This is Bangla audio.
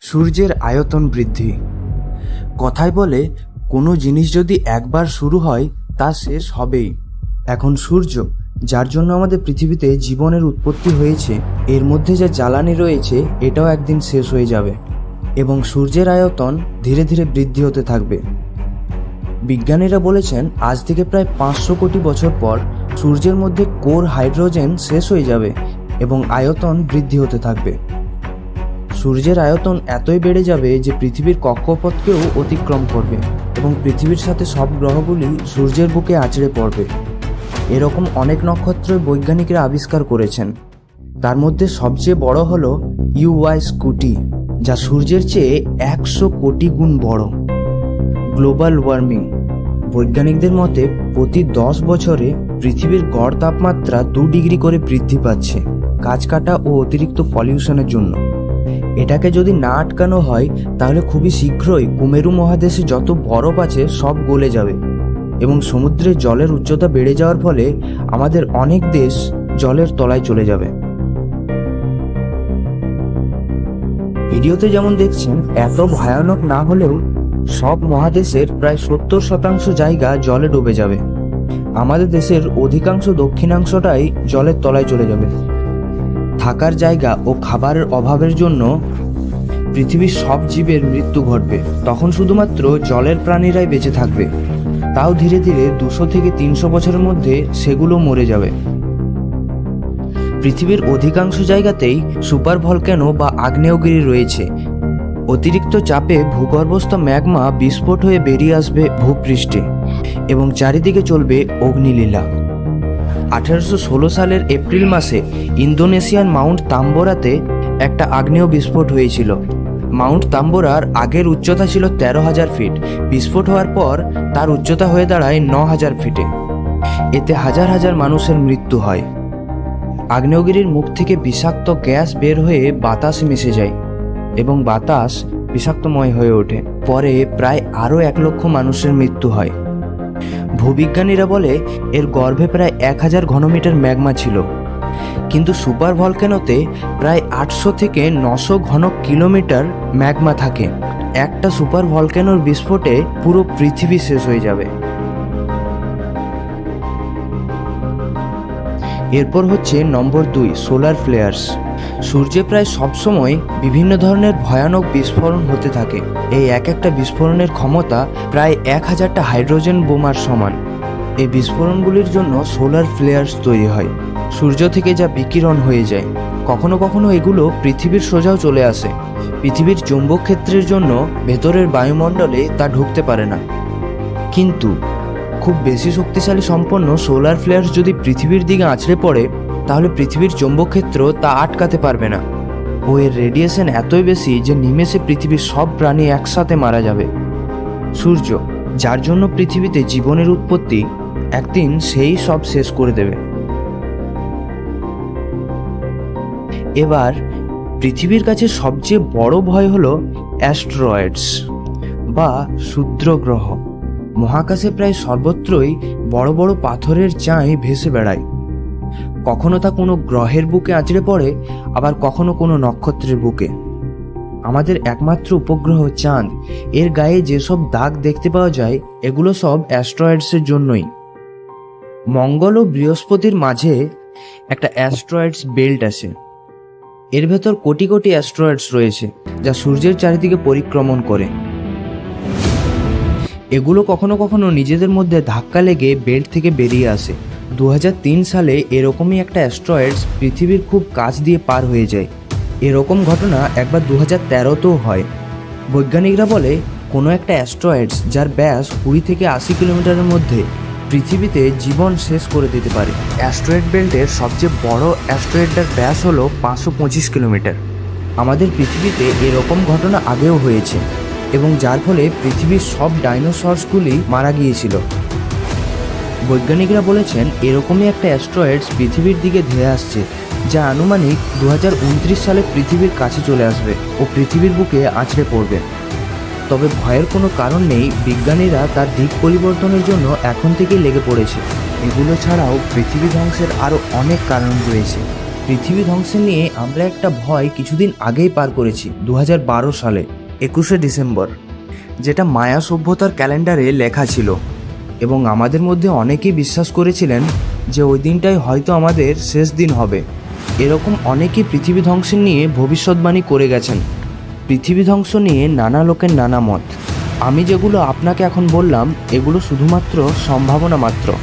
সূর্যের আয়তন বৃদ্ধি। কথায় বলে কোনো জিনিস যদি একবার শুরু হয় তা শেষ হবেই। এখন সূর্য, যার জন্য আমাদের পৃথিবীতে জীবনের উৎপত্তি হয়েছে, এর মধ্যে যা জ্বালানি রয়েছে এটাও একদিন শেষ হয়ে যাবে এবং সূর্যের আয়তন ধীরে ধীরে বৃদ্ধি হতে থাকবে। বিজ্ঞানীরা বলেছেন আজ থেকে প্রায় 500 কোটি বছর পর সূর্যের মধ্যে কোর হাইড্রোজেন শেষ হয়ে যাবে এবং আয়তন বৃদ্ধি হতে থাকবে। সূর্যের আয়তন এতই বেড়ে যাবে যে পৃথিবীর কক্ষপথকেও অতিক্রম করবে এবং পৃথিবীর সাথে সব গ্রহগুলি সূর্যের বুকে আছড়ে পড়বে। এরকম অনেক নক্ষত্র বৈজ্ঞানিকরা আবিষ্কার করেছেন। তার মধ্যে সবচেয়ে বড় হলো ইউআই স্কুটি, যা সূর্যের চেয়ে 100 কোটি গুণ বড়। Global warming. বৈজ্ঞানিকদের মতে প্রতি 10 বছরে পৃথিবীর গড় তাপমাত্রা 2 ডিগ্রি করে বৃদ্ধি পাচ্ছে গাছ কাটা ও অতিরিক্ত পলিউশনের জন্য। এটাকে যদি না আটকানো হয় তাহলে খুবই শীঘ্রই কুমেরু মহাদেশে যত বরফ আছে সব গলে যাবে এবং সমুদ্রের জলের উচ্চতা বেড়ে যাওয়ার ফলে আমাদের অনেক দেশ জলের তলায় চলে যাবে। ভিডিওতে যেমন দেখছেন এত ভয়ানক না হলেও সব মহাদেশের প্রায় 70% জায়গা জলে ডুবে যাবে। আমাদের দেশের অধিকাংশ দক্ষিণাংশটাই জলের তলায় চলে যাবে। থাকার জায়গা ও খাবারের অভাবের জন্য পৃথিবীর সব জীবের মৃত্যু ঘটবে। তখন শুধুমাত্র জলের প্রাণীরাই বেঁচে থাকবে, তাও ধীরে ধীরে 200 থেকে 300 বছরের মধ্যে সেগুলো মরে যাবে। পৃথিবীর অধিকাংশ জায়গাতেই সুপার ভলক্যানো বা আগ্নেয়গিরি রয়েছে। অতিরিক্ত চাপে ভূগর্ভস্থ ম্যাগমা বিস্ফোট হয়ে বেরিয়ে আসবে ভূপৃষ্ঠে এবং চারিদিকে চলবে অগ্নিলীলা। 1816 সালের এপ্রিল মাসে ইন্দোনেশিয়ার মাউন্ট তাম্বোরাতে একটা আগ্নেয় বিস্ফোট হয়েছিল। মাউন্ট তাম্বোরার আগের উচ্চতা ছিল 13,000 ফিট। বিস্ফোট হওয়ার পর তার উচ্চতা হয়ে দাঁড়ায় 9,000 ফিটে। এতে হাজার হাজার মানুষের মৃত্যু হয়। আগ্নেয়গিরির মুখ থেকে বিষাক্ত গ্যাস বের হয়ে বাতাসে মিশে যায় এবং বাতাস বিষাক্তময় হয়ে ওঠে। পরে প্রায় আরও 1 লক্ষ মানুষের মৃত্যু হয়। ভূবিজ্ঞানীরা বলে এর গর্ভে প্রায় 1000 ঘনমিটার ম্যাগমা ছিল, কিন্তু সুপার ভলক্যানোতে প্রায় 800 থেকে 900 ঘন কিলোমিটার ম্যাগমা থাকে। একটা সুপার ভলক্যানোর বিস্ফোটে পুরো পৃথিবী শেষ হয়ে যাবে। এরপর হচ্ছে নম্বর 2, সোলার ফ্লেয়ার্স। সূর্যে প্রায় সবসময় বিভিন্ন ধরনের ভয়ানক বিস্ফোরণ হতে থাকে। এই একটা বিস্ফোরণের ক্ষমতা প্রায় 1000টা হাইড্রোজেন বোমার সমান। এই বিস্ফোরণগুলির জন্য সোলার ফ্লেয়ার্স তৈরি হয়। সূর্য থেকে যা বিকিরণ হয়ে যায়, কখনো কখনো এগুলো পৃথিবীর সোজাও চলে আসে। পৃথিবীর চৌম্বক ক্ষেত্রের জন্য ভেতরের বায়ুমণ্ডলে তা ঢুকতে পারে না। কিন্তু খুব বেশি শক্তিশালী সম্পন্ন সোলার ফ্লেয়ার্স যদি পৃথিবীর দিকে আছড়ে পড়ে তাহলে পৃথিবীর চৌম্বক ক্ষেত্র তা আটকাতে পারবে না ও এর রেডিয়েশন এতই বেশি যে নিমেষে পৃথিবীর সব প্রাণী একসাথে মারা যাবে। সূর্য, যার জন্য পৃথিবীতে জীবনের উৎপত্তি, একদিন সেই সব শেষ করে দেবে। এবার পৃথিবীর কাছে সবচেয়ে বড় ভয় হলো অ্যাস্টেরয়েডস বা ক্ষুদ্র গ্রহ। মহাকাশে প্রায় সর্বত্রই বড় বড় পাথরের চাই ভেসে বেড়ায়। কখনো তা কোনো গ্রহের বুকে আছড়ে পড়ে, আবার কখনো কোনো নক্ষত্রের বুকে। আমাদের একমাত্র উপগ্রহ চাঁদ, এর গায়ে যেসব দাগ দেখতে পাওয়া যায় এগুলো সব অ্যাস্টেরয়েডসের জন্যই। মঙ্গল ও বৃহস্পতির মাঝে একটা অ্যাস্টেরয়েডস বেল্ট আছে। এর ভেতর কোটি কোটি অ্যাস্টেরয়েডস রয়েছে যা সূর্যের চারিদিকে পরিক্রমণ করে। এগুলো কখনো কখনো নিজেদের মধ্যে ধাক্কা লেগে বেল্ট থেকে বেরিয়ে আসে। 2003 সালে এরকমই একটা অ্যাস্টেরয়েডস পৃথিবীর খুব কাছ দিয়ে পার হয়ে যায়। এরকম ঘটনা একবার 2013তেও হয়। বৈজ্ঞানিকরা বলে কোনো একটা অ্যাস্টেরয়েডস যার ব্যাস 20 থেকে 80 কিলোমিটারের মধ্যে পৃথিবীতে জীবন শেষ করে দিতে পারে। অ্যাস্টেরয়েড বেল্টের সবচেয়ে বড় অ্যাস্টেরয়েডটার ব্যাস হলো 525 কিলোমিটার। আমাদের পৃথিবীতে এরকম ঘটনা আগেও হয়েছে এবং যার ফলে পৃথিবীর সব ডাইনোসরসগুলি মারা গিয়েছিল। বৈজ্ঞানিকরা বলেছেন এরকমই একটা অ্যাস্টেরয়েডস পৃথিবীর দিকে ধেয়ে আসছে, যা আনুমানিক 2029 সালে পৃথিবীর কাছে চলে আসবে ও পৃথিবীর বুকে আছড়ে পড়বে। তবে ভয়ের কোনো কারণ নেই, বিজ্ঞানীরা তার দিক পরিবর্তনের জন্য এখন থেকেই লেগে পড়েছে। এগুলো ছাড়াও পৃথিবী ধ্বংসের আরও অনেক কারণ রয়েছে। পৃথিবী ধ্বংস নিয়ে আমরা একটা ভয় কিছুদিন আগেই পার করেছি 2012 সালে 21শে ডিসেম্বর, যেটা মায়া সভ্যতার ক্যালেন্ডারে লেখা ছিল এবং আমাদের মধ্যে অনেকেই বিশ্বাস করেছিলেন যে ওই দিনটাই হয়তো আমাদের শেষ দিন হবে। এরকম অনেকেই পৃথিবী ধ্বংস নিয়ে ভবিষ্যৎবাণী করে গেছেন। পৃথিবী ধ্বংস নিয়ে নানা লোকের নানা মত। আমি যেগুলো আপনাকে এখন বললাম এগুলো শুধুমাত্র সম্ভাবনা মাত্র।